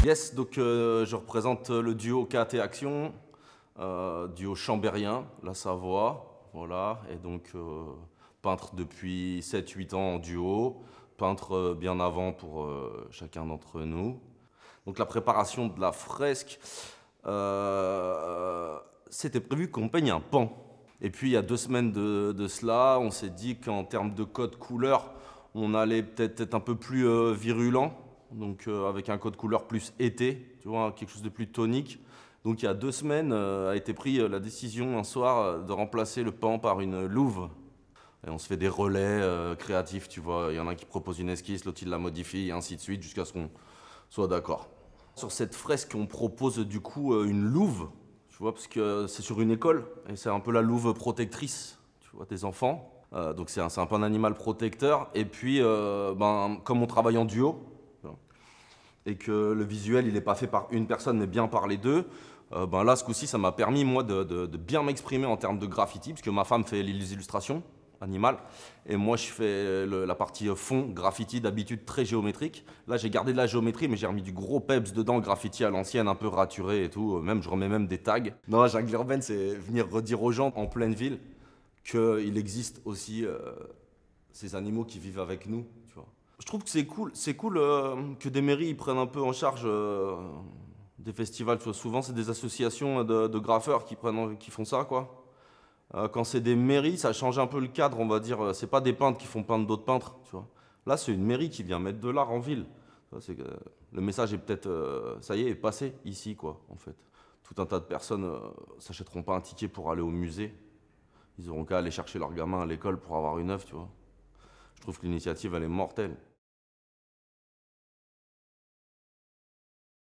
Yes, donc je représente le duo KT Action, duo chambérien, la Savoie, voilà, et donc peintre depuis 7-8 ans en duo, peintre bien avant pour chacun d'entre nous. Donc la préparation de la fresque, c'était prévu qu'on peigne un pan. Et puis il y a 2 semaines de cela, on s'est dit qu'en termes de code couleur, on allait peut-être être un peu plus virulent. Donc avec un code couleur plus été, tu vois, quelque chose de plus tonique. Donc il y a 2 semaines a été pris la décision un soir de remplacer le pan par une louve. Et on se fait des relais créatifs, tu vois. Il y en a un qui propose une esquisse, l'autre il la modifie, et ainsi de suite, jusqu'à ce qu'on soit d'accord. Sur cette fresque, on propose du coup une louve, tu vois, parce que c'est sur une école, et c'est un peu la louve protectrice, tu vois, des enfants. Donc c'est un peu un animal protecteur. Et puis, comme on travaille en duo, et que le visuel, il n'est pas fait par une personne, mais bien par les deux, là, ce coup-ci, ça m'a permis, moi, de bien m'exprimer en termes de graffiti, parce que ma femme fait les illustrations animales, et moi, je fais la partie fond, graffiti, d'habitude très géométrique. Là, j'ai gardé de la géométrie, mais j'ai remis du gros peps dedans, graffiti à l'ancienne, un peu raturé et tout. Même, je remets même des tags. Non, la jungle urbaine, c'est venir redire aux gens en pleine ville qu'il existe aussi ces animaux qui vivent avec nous, tu vois. Je trouve que c'est cool que des mairies ils prennent un peu en charge des festivals. Tu vois, souvent, c'est des associations de graffeurs qui font ça, quoi. Quand c'est des mairies, ça change un peu le cadre, on va dire. C'est pas des peintres qui font peindre d'autres peintres, tu vois. Là, c'est une mairie qui vient mettre de l'art en ville. Le message est peut-être, ça y est passé ici, quoi, en fait. Tout un tas de personnes s'achèteront pas un ticket pour aller au musée. Ils auront qu'à aller chercher leurs gamins à l'école pour avoir une œuvre, tu vois. Je trouve que l'initiative, elle est mortelle.